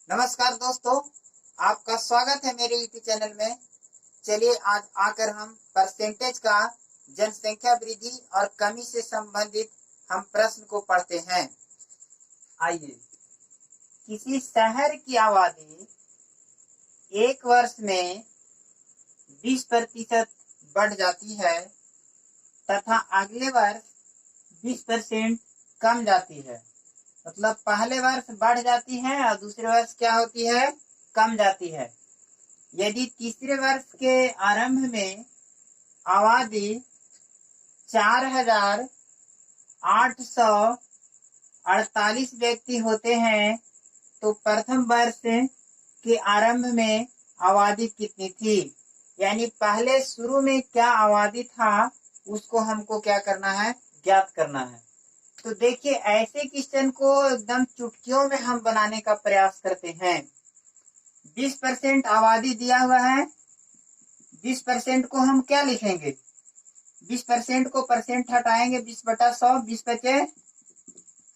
नमस्कार दोस्तों, आपका स्वागत है मेरे यूट्यूब चैनल में। चलिए आज आकर हम परसेंटेज का जनसंख्या वृद्धि और कमी से संबंधित हम प्रश्न को पढ़ते हैं। आइए, किसी शहर की आबादी एक वर्ष में 20% बढ़ जाती है तथा अगले वर्ष 20% कम जाती है। मतलब पहले वर्ष बढ़ जाती है और दूसरे वर्ष क्या होती है, कम जाती है। यदि तीसरे वर्ष के आरंभ में आबादी 4,848 व्यक्ति होते हैं तो प्रथम वर्ष के आरंभ में आबादी कितनी थी। यानी पहले शुरू में क्या आबादी था उसको हमको क्या करना है, ज्ञात करना है। तो देखिए, ऐसे क्वेश्चन को एकदम चुटकियों में हम बनाने का प्रयास करते हैं। 20% आबादी दिया हुआ है, 20% को हम क्या लिखेंगे, 20% को परसेंट हटाएंगे, 20/100, 20 बचे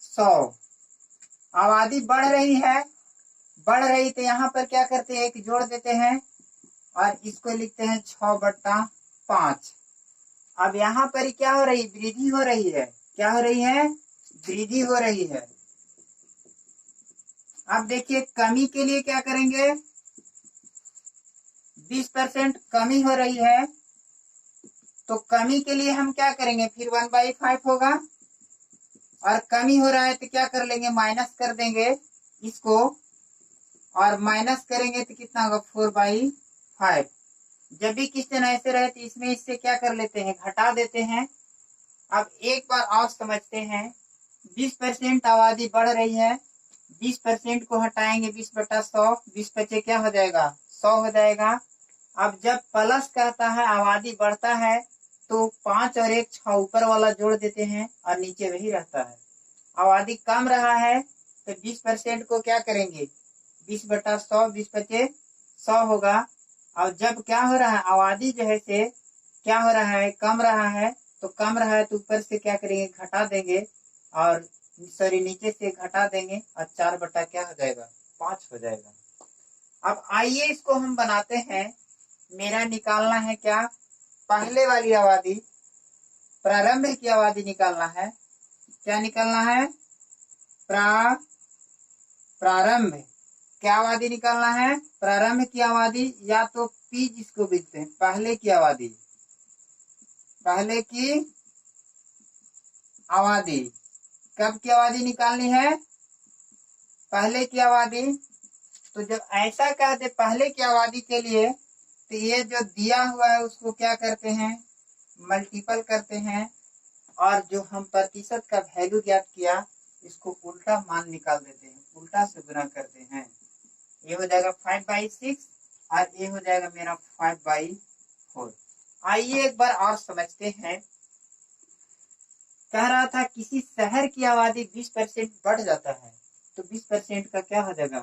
100। आबादी बढ़ रही है, बढ़ रही तो यहाँ पर क्या करते हैं, एक जोड़ देते हैं और इसको लिखते हैं 6/5। अब यहाँ पर क्या हो रही, वृद्धि हो रही है। क्या हो रही है, वृद्धि हो रही है। अब देखिए, कमी के लिए क्या करेंगे, 20% कमी हो रही है तो कमी के लिए हम क्या करेंगे, फिर 1/5 होगा। और कमी हो रहा है तो क्या कर लेंगे, माइनस कर देंगे इसको, और माइनस करेंगे तो कितना होगा, 4/5। जब भी क्वेश्चन ऐसे रहे तो इसमें इससे क्या कर लेते हैं, घटा देते हैं। अब एक बार और समझते हैं, 20% आबादी बढ़ रही है, 20% को हटाएंगे, 20/100, 20 बचे क्या हो जाएगा, 100 हो जाएगा। अब जब प्लस कहता है, आबादी बढ़ता है तो 5 और 1 6 ऊपर वाला जोड़ देते हैं और नीचे वही रहता है। आबादी कम रहा है तो 20% को क्या करेंगे, 20/100, 20 बचे 100 होगा। और जब क्या हो रहा है, आबादी जो है से क्या हो रहा है, कम रहा है, तो कम रहा है तो ऊपर से क्या करेंगे, घटा देंगे, और सॉरी नीचे से घटा देंगे और 4 क्या हो जाएगा, 5 हो जाएगा। अब आइए इसको हम बनाते हैं। मेरा निकालना है क्या, पहले वाली आबादी, प्रारंभ की आबादी निकालना है। क्या निकालना है, प्रारंभ क्या आबादी निकालना है, प्रारंभ की आबादी, या तो पी जिसको लिखते हैं पहले की आबादी, पहले की आबादी। कब की आबादी निकालनी है, पहले की आबादी। तो जब ऐसा कहते पहले की आबादी के लिए, तो ये जो दिया हुआ है उसको क्या करते हैं, मल्टीपल करते हैं, और जो हम प्रतिशत का वैल्यू ज्ञात किया इसको उल्टा मान निकाल देते हैं, उल्टा से गुना करते हैं। ये हो जाएगा 5/6 और ये हो जाएगा मेरा 5/4। आइए एक बार और समझते हैं। कह रहा था किसी शहर की आबादी 20% बढ़ जाता है तो 20% का क्या हो जाएगा,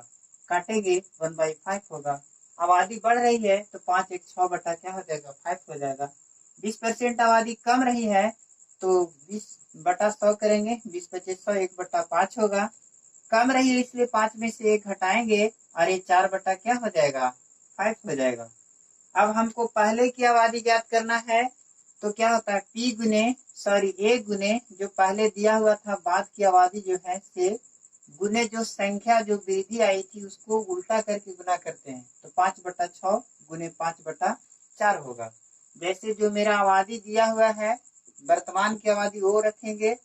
काटेंगे 1/5 होगा। आबादी बढ़ रही है तो 5 1 6 बटा क्या हो जाएगा, 5 हो जाएगा। 20% आबादी कम रही है तो 20/100 करेंगे, 20 बचे 100, 1/5 होगा। कम रही है इसलिए 5 में से 1 घटाएंगे और ये 4 क्या हो जाएगा, 5 हो जाएगा। अब हमको पहले की आबादी ज्ञात करना है तो क्या होता है, पी गुने ए गुने जो पहले दिया हुआ था, बाद की आबादी जो है से गुने जो संख्या जो वृद्धि आई थी उसको उल्टा करके गुना करते हैं, तो 5/6 गुने 5/4 होगा। जैसे जो मेरा आबादी दिया हुआ है, वर्तमान की आबादी वो रखेंगे,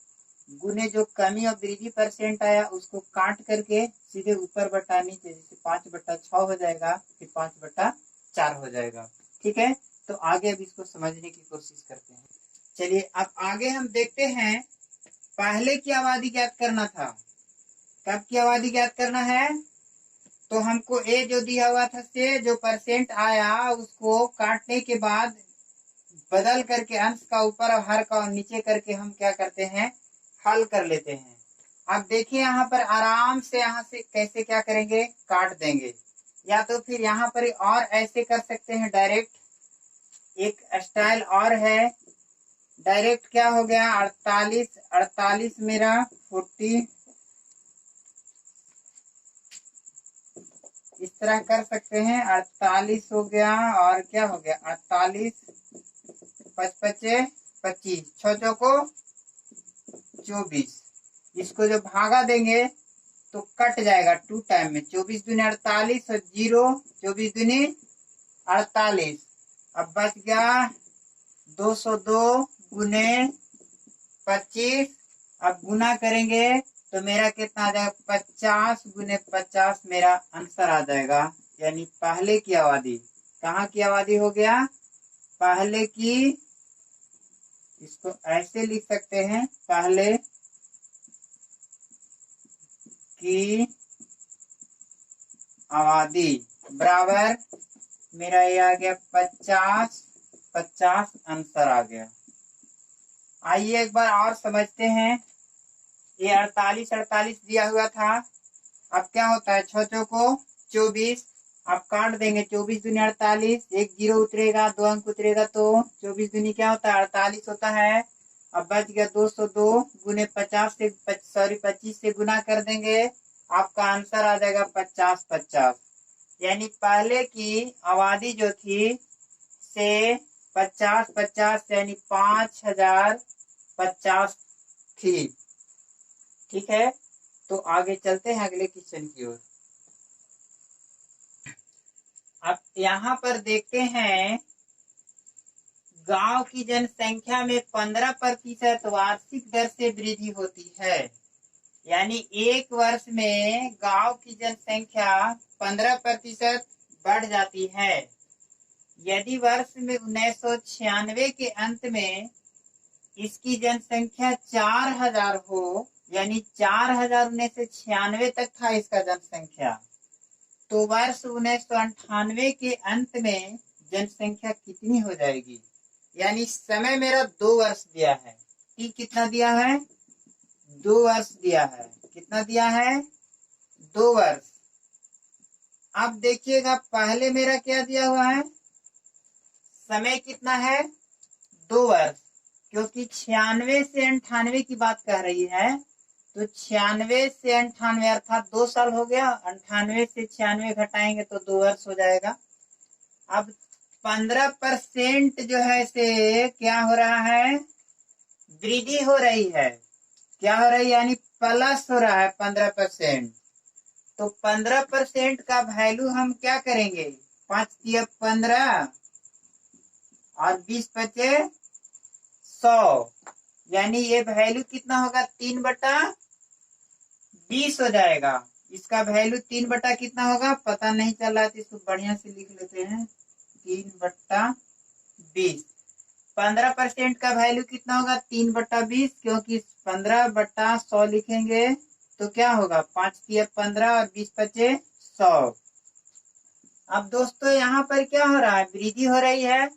गुने जो कमी और वृद्धि परसेंट आया उसको काट करके सीधे ऊपर बटा नीचे, जैसे 5/6 हो जाएगा, फिर 5/4 हो जाएगा। ठीक है, तो आगे अब इसको समझने की कोशिश करते हैं। चलिए अब आगे हम देखते हैं, पहले की आबादी ज्ञात करना था। कब की आबादी ज्ञात करना है, तो हमको ए जो दिया हुआ था से जो परसेंट आया उसको काटने के बाद बदल करके अंश का ऊपर और हर का नीचे करके हम क्या करते हैं, हल कर लेते हैं। अब देखिए यहाँ पर आराम से यहाँ से कैसे क्या करेंगे, काट देंगे, या तो फिर यहाँ पर और ऐसे कर सकते हैं डायरेक्ट। एक स्टाइल और है, डायरेक्ट क्या हो गया, 48 मेरा 40 इस तरह कर सकते हैं। 48 हो गया और क्या हो गया 48, 5 25, 6 चौको 24। इसको जो भागा देंगे तो कट जाएगा 2 टाइम में। 24 दूनी 48 और 0, 24 दूनी 48। अब बच गया 202 गुने 25। अब गुना करेंगे तो मेरा कितना आ जाएगा 50 गुने 50 मेरा आंसर आ जाएगा। यानी पहले की आबादी, कहाँ की आबादी हो गया पहले की। इसको ऐसे लिख सकते हैं पहले की आबादी बराबर मेरा ये आ गया 50 50 आंसर आ गया। आइए एक बार और समझते हैं। ये 48 48 दिया हुआ था। अब क्या होता है 6 चौको 24। आप काट देंगे 24 दूनी 48, एक 0 उतरेगा 2 अंक उतरेगा तो 24 दूनी क्या होता है 48 होता है। अब बच गया 202 गुने 50 से 25 से गुना कर देंगे, आपका आंसर आ जाएगा 50 50। यानी पहले की आबादी जो थी से 50 50 यानी 5050 थी। ठीक है, तो आगे चलते हैं अगले क्वेश्चन की ओर। अब यहाँ पर देखते हैं गांव की जनसंख्या में 15% वार्षिक दर से वृद्धि होती है। यानी एक वर्ष में गांव की जनसंख्या 15% बढ़ जाती है। यदि वर्ष में 1996 के अंत में इसकी जनसंख्या 4000 हो, यानी 4096 तक था इसका जनसंख्या, तो वर्ष 1998 के अंत में जनसंख्या कितनी हो जाएगी। यानी समय मेरा 2 वर्ष दिया है। टी कितना दिया है 2 वर्ष दिया है। कितना दिया है 2 वर्ष। अब देखिएगा पहले मेरा क्या दिया हुआ है समय कितना है 2 वर्ष, क्योंकि 96 से 98 की बात कह रही है। तो 96 से 98 अर्थात 2 साल हो गया। 98 से 96 घटाएंगे तो 2 वर्ष हो जाएगा। अब 15% जो है से क्या हो रहा है वृद्धि हो रही है। क्या हो रही है यानी प्लस हो रहा है 15%। तो 15% का वैल्यू हम क्या करेंगे 5 तिया 15 और 20 बचे 100। यानी ये वैल्यू कितना होगा 3/20 हो जाएगा। इसका वैल्यू 3 कितना होगा पता नहीं चल रहा है तो इसको बढ़िया से लिख लेते हैं 3/20। 15% का वैल्यू कितना होगा 3/20, क्योंकि 15/100 लिखेंगे तो क्या होगा 5 तिया 15 और 20 बचे 100। अब दोस्तों यहाँ पर क्या हो रहा है वृद्धि हो रही है,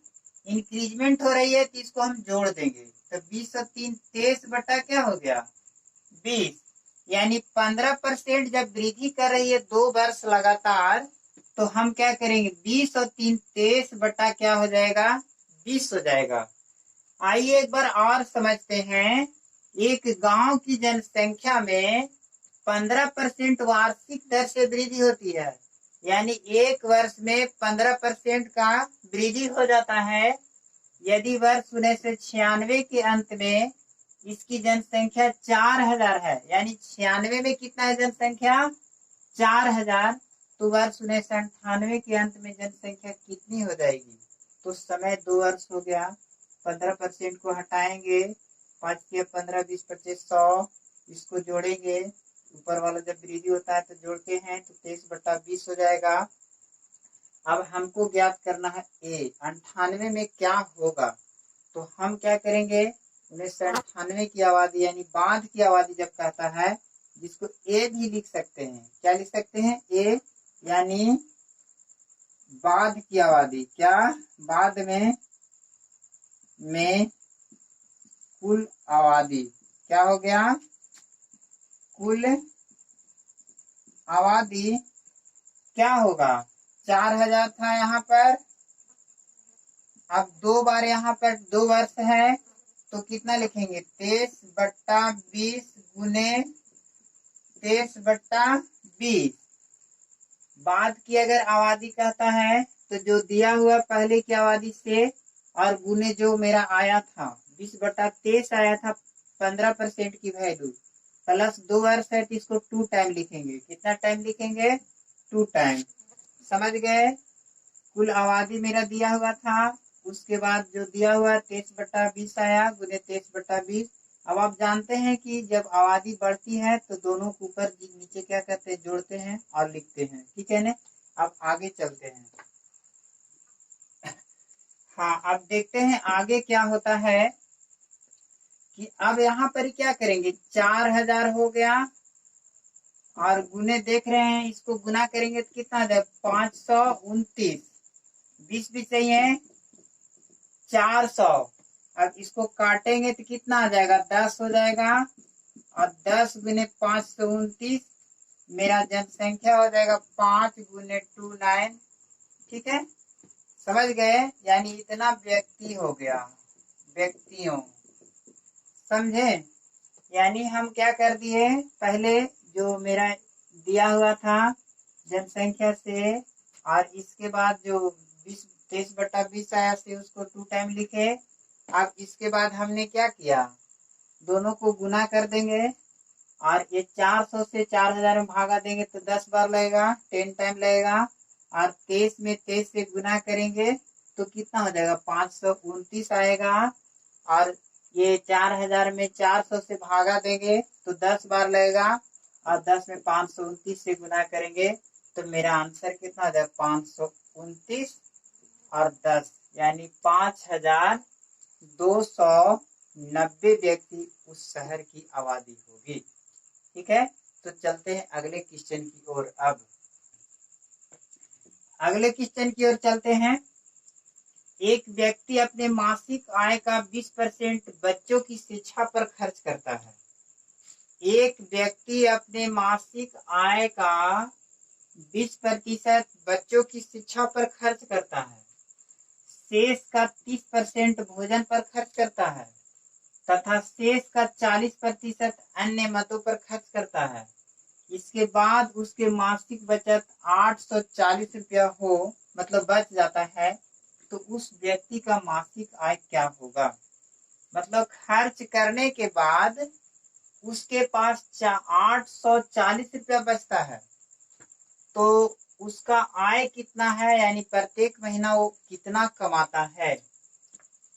इंक्रीजमेंट हो रही है, तो इसको हम जोड़ देंगे तो 20 और 3 23 बटा क्या हो गया 20। यानी 15% जब वृद्धि कर रही है 2 वर्ष लगातार, तो हम क्या करेंगे 20 और 3 23 बटा क्या हो जाएगा 20 हो जाएगा। आइए एक बार और समझते हैं। एक गांव की जनसंख्या में 15% वार्षिक दर से वृद्धि होती है। यानी एक वर्ष में 15% का वृद्धि हो जाता है। यदि वर्ष 1996 के अंत में इसकी जनसंख्या 4000 है, यानी 96 में कितना है जनसंख्या 4000, तो वर्ष 1998 के अंत में जनसंख्या कितनी हो जाएगी। तो समय 2 वर्ष हो गया। 15% को हटाएंगे 5 के 15 20 25 100, इसको जोड़ेंगे ऊपर वाला जब वृद्धि होता है तो जोड़ते हैं तो 23/20 हो जाएगा। अब हमको ज्ञात करना है ए 98 में क्या होगा। तो हम क्या करेंगे 1998 की आबादी यानी बाद की आबादी जब कहता है, जिसको ए भी लिख सकते हैं, क्या लिख सकते हैं ए यानी बाद की आबादी। क्या बाद में कुल आबादी क्या हो गया कुल आबादी क्या होगा 4000 था यहाँ पर। अब 2 बार यहाँ पर 2 वर्ष है तो कितना लिखेंगे 23/20 गुने 23/20 बाद की अगर आबादी कहता है तो जो दिया हुआ पहले की आबादी से और गुने जो मेरा आया था 20/23 आया था 15% की वैल्यू प्लस 2 वर्ष है तो इसको 2 टाइम लिखेंगे। कितना टाइम लिखेंगे? 2 टाइम। समझ गए? कुल आबादी मेरा दिया हुआ था, उसके बाद जो दिया हुआ 23/20 आया गुने 23/20। अब आप जानते हैं कि जब आबादी बढ़ती है तो दोनों को ऊपर नीचे क्या करते हैं, जोड़ते हैं और लिखते हैं। ठीक है ना? अब आगे चलते हैं। हाँ, अब देखते हैं आगे क्या होता है कि अब यहाँ पर क्या करेंगे, 4000 हो गया और गुने देख रहे हैं, इसको गुना करेंगे तो कितना आ जाए 529। 20 भी सही है, 400। अब इसको काटेंगे तो कितना आ जाएगा, 10 हो जाएगा और 10 गुने 529 मेरा जनसंख्या हो जाएगा 5 गुने 29। ठीक है, समझ गए? यानी इतना व्यक्ति हो गया, व्यक्तियों। समझे? यानी हम क्या कर दिए, पहले जो मेरा दिया हुआ था जनसंख्या से और इसके बाद जो 23/20 आया से उसको 2 टाइम लिखे। अब इसके बाद हमने क्या किया, दोनों को गुना कर देंगे और ये 400 से 4000 में भागा देंगे तो 10 बार लगेगा, 10 टाइम लगेगा और 23 में 23 से गुना करेंगे तो कितना हो जाएगा, 529 आएगा और ये 4000 में 400 से भागा देंगे तो 10 बार लगेगा और 10 में 529 से गुना करेंगे तो मेरा आंसर कितना हो जाएगा, 529 और 10 यानी 5290 व्यक्ति उस शहर की आबादी होगी। ठीक है, तो चलते हैं अगले क्वेश्चन की ओर। अब अगले क्वेश्चन की ओर चलते हैं। एक व्यक्ति अपने मासिक आय का 20% बच्चों की शिक्षा पर खर्च करता है। एक व्यक्ति अपने मासिक आय का 20% बच्चों की शिक्षा पर खर्च करता है, शेष का 30% भोजन पर खर्च करता है तथा शेष का 40% अन्य मदों पर खर्च करता है। इसके बाद उसके मासिक बचत 840 रुपया हो, मतलब बच जाता है, तो उस व्यक्ति का मासिक आय क्या होगा? मतलब खर्च करने के बाद उसके पास 840 रुपया बचता है, तो उसका आय कितना है, यानी प्रत्येक महीना वो कितना कमाता है।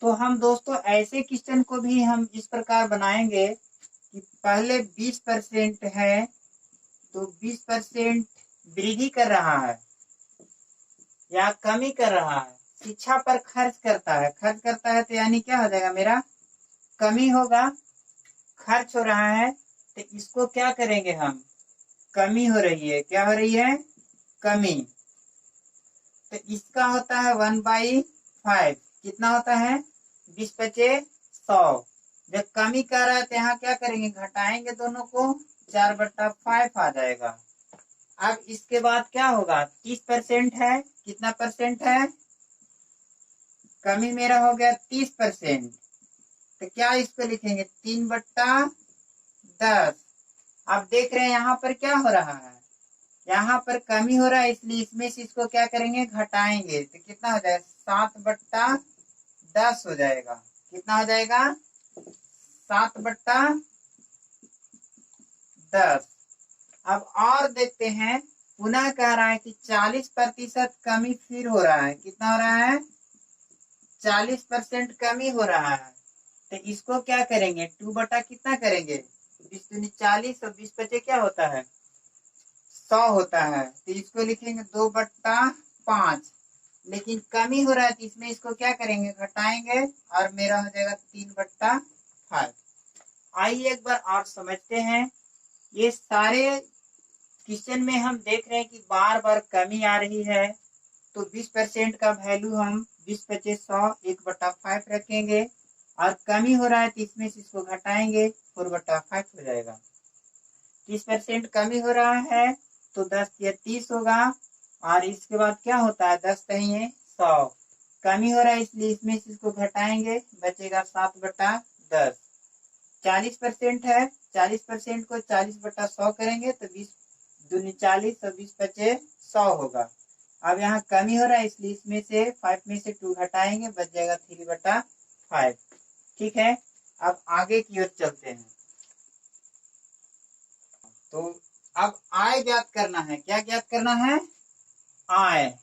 तो हम दोस्तों ऐसे क्वेश्चन को भी हम इस प्रकार बनाएंगे कि पहले 20% है तो 20% वृद्धि कर रहा है या कमी कर रहा है, शिक्षा पर खर्च करता है तो यानी क्या हो जाएगा, मेरा कमी होगा। खर्च हो रहा है तो इसको क्या करेंगे हम, कमी हो रही है, क्या हो रही है, कमी। तो इसका होता है 1/5। कितना होता है, 20/100। जब कमी कर रहा है तो यहाँ क्या करेंगे, घटाएंगे दोनों को, 4/5 आ जाएगा। अब इसके बाद क्या होगा, 30% है, कितना परसेंट है, कमी मेरा हो गया 30%। तो क्या इसको लिखेंगे, 3/10। अब देख रहे हैं यहाँ पर क्या हो रहा है, यहाँ पर कमी हो रहा है, इसलिए इसमें से इसको क्या करेंगे, घटाएंगे तो कितना हो जाएगा, 7/10 हो जाएगा। कितना हो जाएगा, 7/10। अब और देखते हैं, पुनः कह रहा है कि 40% कमी फिर हो रहा है। कितना हो रहा है, 40% कमी हो रहा है। तो इसको क्या करेंगे, 2 बटा कितना करेंगे, 20 दूनी 40 और 20 बचे क्या होता है, 100 होता है। तो इसको लिखेंगे 2/5। लेकिन कमी हो रहा है तो इसमें इसको क्या करेंगे, घटाएंगे और मेरा हो जाएगा 3/5। आइए एक बार और समझते हैं। ये सारे क्वेश्चन में हम देख रहे हैं कि बार बार कमी आ रही है, तो 20% का वैल्यू हम 20/100 1/5 रखेंगे और कमी हो रहा है तो इसमें से इसको घटाएंगे, 4/5 हो जाएगा। 30% कमी हो रहा है तो 10 या 30 होगा और इसके बाद क्या होता है, 10 नहीं है 100। कमी हो रहा है इसलिए इसमें से इसको घटाएंगे, बचेगा 7/10। 40% है, 40% को 40/100 करेंगे तो 20 दूनी 40 और 20 बचे 100 होगा। अब यहाँ कमी हो रहा है इसलिए इसमें से 5 में से 2 घटाएंगे, बच जाएगा 3/5। ठीक है, अब आगे की ओर चलते हैं। तो अब आय ज्ञात करना है। क्या ज्ञात करना है? आय।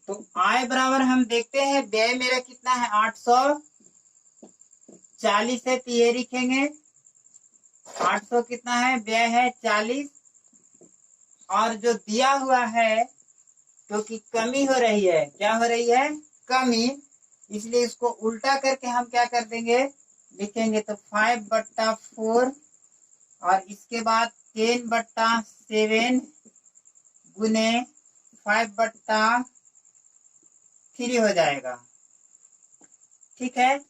तो आय बराबर हम देखते हैं व्यय मेरा कितना है 840 है, तो ये लिखेंगे 800 कितना है, व्यय है 40, और जो दिया हुआ है क्योंकि कमी हो रही है, क्या हो रही है, कमी, इसलिए इसको उल्टा करके हम क्या कर देंगे, लिखेंगे तो 5/4 और इसके बाद 10/7 गुने 5/3 हो जाएगा। ठीक है,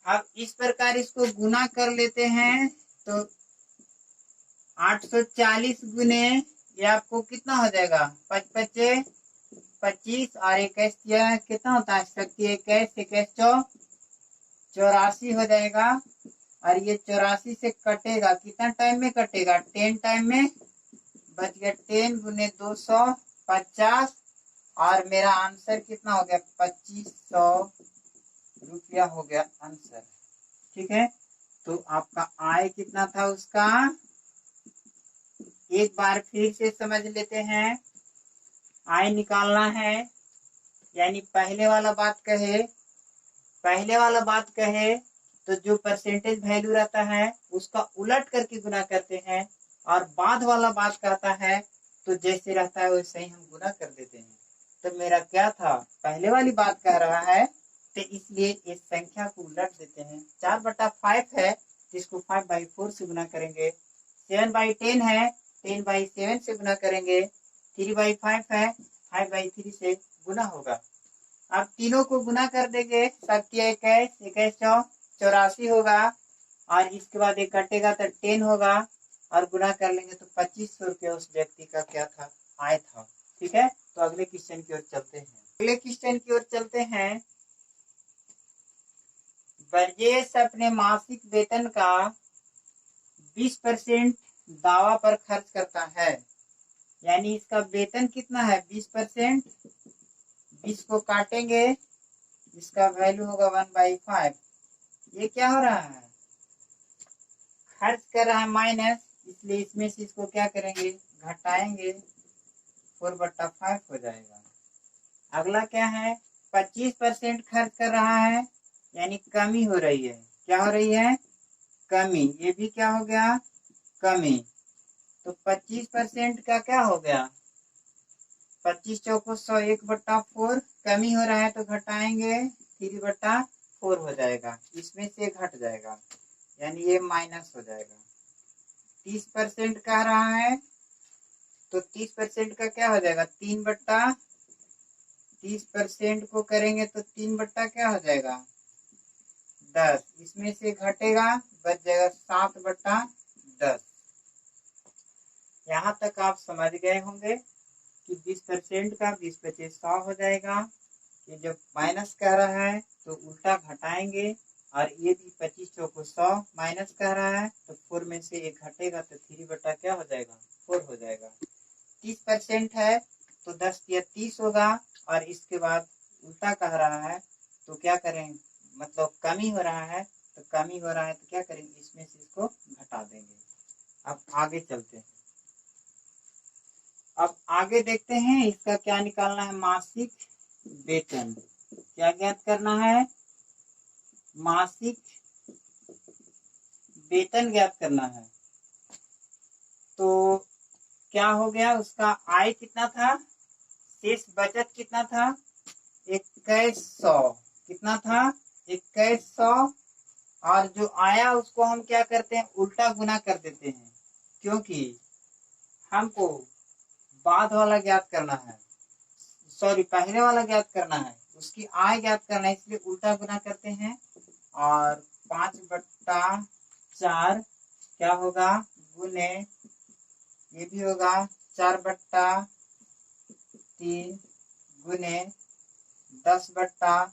अब इस प्रकार इसको गुना कर लेते हैं तो 840 गुने ये आपको कितना हो जाएगा, 5×5 = 25 और 21 कितना होता है, 21 84 हो जाएगा। और ये 84 से कटेगा, कितना टाइम में कटेगा, 10 टाइम में, बच गया 10 गुने 250 और मेरा आंसर कितना हो गया, 2500 रुपया हो गया आंसर। ठीक है, तो आपका आय कितना था उसका, एक बार फिर से समझ लेते हैं। आय निकालना है, यानी पहले वाला बात कहे तो जो परसेंटेज वैल्यू रहता है उसका उलट करके गुना करते हैं, और बाद वाला बात कहता है तो जैसे रहता है वैसे ही हम गुना कर देते हैं। तो मेरा क्या था, पहले वाली बात कह रहा है, तो इसलिए इस संख्या को उलट देते हैं। 4/5 है, जिसको 5/4 से गुना करेंगे। 7/10 है, 10/7 से गुना करेंगे। 3/5 है, 5/3 से गुना होगा। अब तीनों को गुना कर देंगे, 21 21 84 होगा, और इसके बाद एक कटेगा तो 10 होगा, और गुना कर लेंगे तो 2500 रुपया उस व्यक्ति का क्या था, आय था। ठीक है, तो अगले क्वेश्चन की ओर चलते हैं। ब्रजेश अपने मासिक वेतन का 20% दावा पर खर्च करता है, यानी इसका वेतन कितना है 20%, 20 को काटेंगे, इसका वैल्यू होगा 1/5। ये क्या हो रहा है, खर्च कर रहा है माइनस, इसलिए इसमें से इसको क्या करेंगे, घटाएंगे, 4/5 हो जाएगा। अगला क्या है, 25% खर्च कर रहा है, यानी कमी हो रही है। क्या हो रही है, कमी, ये भी क्या हो गया, कमी। तो 25% का क्या हो गया, 25 चौको 100, 1/4, कमी हो रहा है तो घटाएंगे, 3/4 हो जाएगा, इसमें से घट जाएगा, यानी ये माइनस हो जाएगा। 30% कह रहा है तो 30% का क्या हो जाएगा, 30% को करेंगे तो 3 क्या हो जाएगा, 10, इसमें से घटेगा, बच जाएगा 7/10। यहाँ तक आप समझ गए होंगे कि 20% का 20×5 100 हो जाएगा। ये जब माइनस कह रहा है तो उल्टा घटाएंगे, और ये भी 25 चौको 100 माइनस कह रहा है तो 4 में से एक घटेगा तो 3 क्या हो जाएगा, 4 हो जाएगा। 30% है तो 10 या 30 होगा, और इसके बाद उल्टा कह रहा है तो क्या करें, मतलब कमी हो रहा है तो क्या करेंगे, इसमें से इसको घटा देंगे। अब आगे चलते हैं। अब आगे देखते हैं इसका क्या निकालना है, मासिक वेतन। क्या ज्ञात करना है, मासिक वेतन ज्ञात करना है। तो क्या हो गया, उसका आय कितना था, शेष बचत कितना था, 2100, कितना था 2100, और जो आया उसको हम क्या करते हैं, उल्टा गुना कर देते हैं, क्योंकि हमको बाद वाला ज्ञात करना है, पहले वाला ज्ञात करना है, उसकी आय ज्ञात करना है, इसलिए उल्टा गुना करते हैं। और 5/4 क्या होगा, गुने, ये भी होगा 4/3 गुने 10/7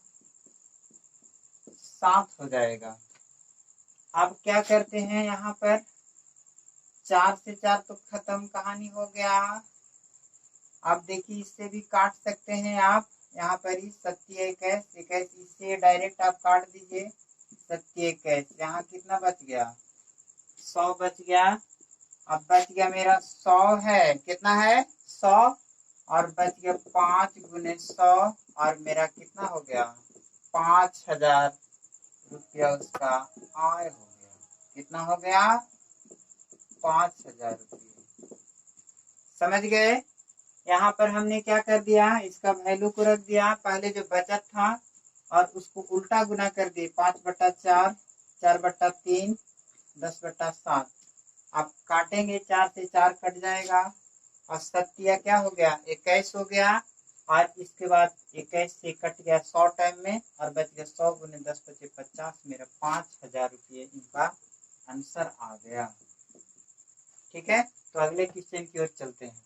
हो जाएगा। अब क्या करते हैं, यहाँ पर 4 से 4 तो खत्म, कहानी हो गया, आप देखिए इससे भी काट सकते हैं आप, यहाँ पर ही 27 21 इससे डायरेक्ट आप काट दीजिए 27 21, यहाँ कितना बच गया 100 बच गया। अब बच गया मेरा 100 है, कितना है 100, और बच गया 5 गुने 100, और मेरा कितना हो गया 5000 रुपया उसका आय हो गया। कितना हो गया 5000 रुपये। समझ गए। यहाँ पर हमने क्या कर दिया, इसका वैल्यू को रख दिया, पहले जो बचत था और उसको उल्टा गुना कर दिए 5/4, 4/3, 10/7। अब काटेंगे, 4 से 4 कट जाएगा और 7 क्या हो गया 21 हो गया, और इसके बाद 21 से कट गया 100 टाइम में, और बच गया 100 गुने 10 × 50, मेरा 5000 रुपये इनका आंसर आ गया। ठीक है, तो अगले क्वेश्चन की ओर चलते हैं।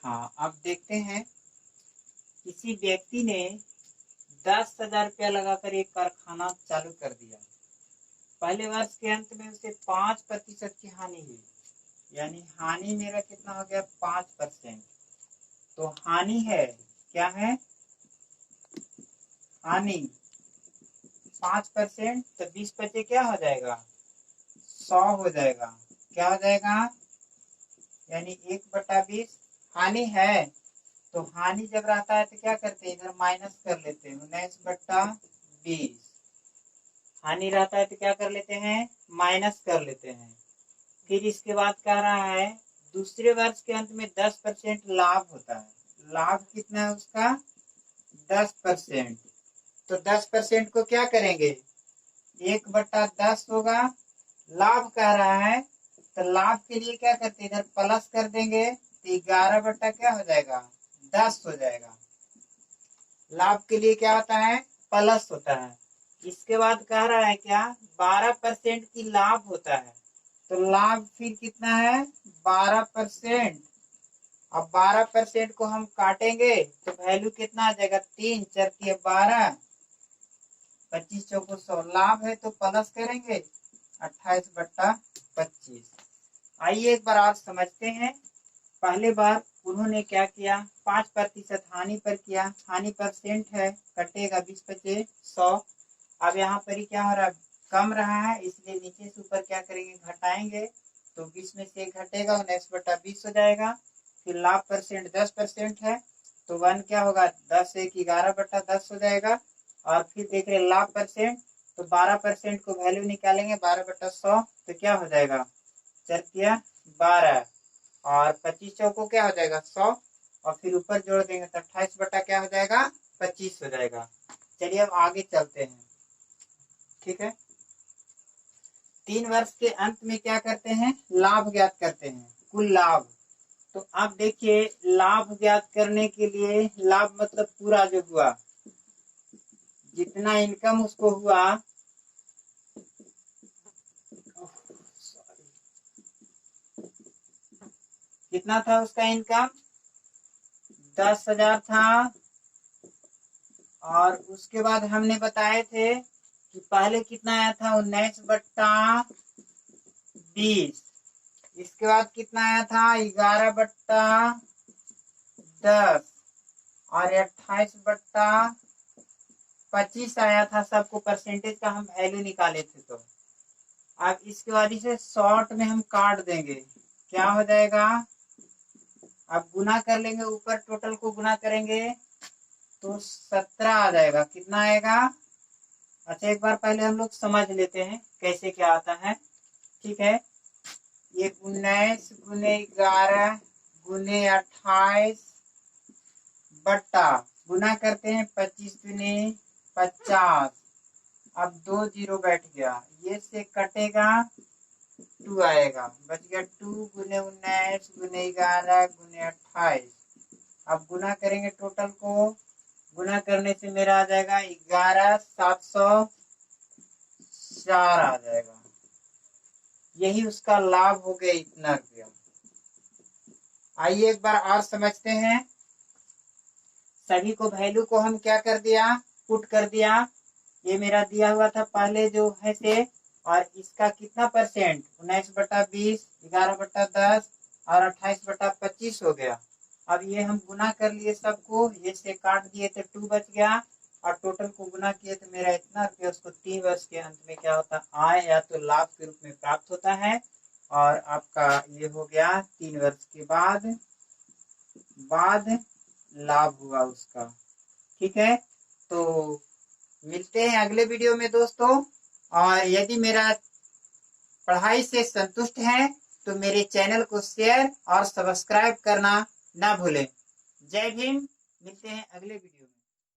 हाँ, अब देखते हैं, किसी व्यक्ति ने 10,000 रुपया लगाकर एक कारखाना चालू कर दिया। पहले वर्ष के अंत में उसे 5% की हानि हुई, यानी हानि मेरा कितना हो गया 5%। तो हानि है, क्या है हानि 5%, तो 20 बचे क्या हो जाएगा 100 हो जाएगा। क्या हो जाएगा, यानी 1/20 हानि है। तो हानि जब रहता है तो क्या करते हैं, इधर माइनस कर लेते हैं, 19/20। हानि रहता है तो क्या कर लेते हैं, माइनस कर लेते हैं। फिर इसके बाद कह रहा है दूसरे वर्ष के अंत में 10% लाभ होता है। लाभ कितना है उसका 10%। तो 10% को क्या करेंगे 1/10 होगा। लाभ कह रहा है तो लाभ के लिए क्या करते हैं, इधर प्लस कर देंगे तो 11 क्या हो जाएगा 10 हो जाएगा। लाभ के लिए क्या होता है प्लस होता है। इसके बाद कह रहा है क्या 12% की लाभ होता है। तो लाभ फिर कितना है 12%। अब 12% को हम काटेंगे तो वैल्यू कितना आ जाएगा 3 × 4 = 12, 25 × 4 = 100। लाभ है तो प्लस करेंगे 28/25। आइए एक बार और समझते हैं। पहले बार उन्होंने क्या किया 5% हानि पर किया, हानि परसेंट है, कटेगा 20 बचे 100। अब यहाँ पर ही क्या हो रहा है कम रहा है, इसलिए नीचे से ऊपर क्या करेंगे घटाएंगे, तो 20 में से घटेगा 19/20 हो जाएगा। फिर लाभ परसेंट 10% है, तो 1 क्या होगा 10 1 11/10 हो जाएगा। और फिर देख रहे लाभ परसेंट, तो 12% को वैल्यू निकालेंगे 12/100, तो क्या हो जाएगा 4 × 12, और 25 चौको क्या हो जाएगा 100, और फिर ऊपर जोड़ देंगे तो 28 क्या हो जाएगा 25 हो जाएगा। चलिए अब आगे चलते हैं। ठीक है, 3 वर्ष के अंत में क्या करते हैं लाभ ज्ञात करते हैं, कुल लाभ। तो अब देखिए लाभ ज्ञात करने के लिए, लाभ मतलब पूरा जो हुआ, जितना इनकम उसको हुआ, कितना था उसका इनकम 10,000 था। और उसके बाद हमने बताए थे कि पहले कितना आया था 19/20। इसके बाद कितना आया था 11/10, और 28/25 आया था। सबको परसेंटेज का हम वैल्यू निकाले थे। तो अब इसके बाद इसे शॉर्ट में हम काट देंगे, क्या हो जाएगा, अब गुना कर लेंगे, ऊपर टोटल को गुना करेंगे तो 17 आ जाएगा। कितना आएगा, अच्छा एक बार पहले हम लोग समझ लेते हैं कैसे क्या आता है। ठीक है, ये 19 गुने 11 गुने 28 बट्टा गुना करते हैं 25 दुनी 50। अब 2 0 बैठ गया, ये से कटेगा 2 आएगा, बच गया 2 गुने 19 गुने 11 गुने 28। अब गुना करेंगे टोटल को, गुना करने से मेरा आ जाएगा 11,704 आ जाएगा। यही उसका लाभ हो गया, इतना रुपया। आइए एक बार और समझते हैं। सभी को वैल्यू को हम क्या कर दिया पुट कर दिया। ये मेरा दिया हुआ था पहले जो है से, और इसका कितना परसेंट 19/20, 11/10 और 28/25 हो गया। अब ये हम गुना कर लिए सबको, ये से काट दिए तो 2 बच गया, और टोटल को गुना किए तो मेरा इतना रुपया उसको 3 वर्ष के अंत में क्या होता है, आय या तो लाभ के रूप में प्राप्त होता है। और आपका ये हो गया 3 वर्ष के बाद लाभ हुआ उसका। ठीक है, तो मिलते हैं अगले वीडियो में दोस्तों। और यदि मेरा पढ़ाई से संतुष्ट हैं तो मेरे चैनल को शेयर और सब्सक्राइब करना ना भूलें। जय भीम, मिलते हैं अगले वीडियो।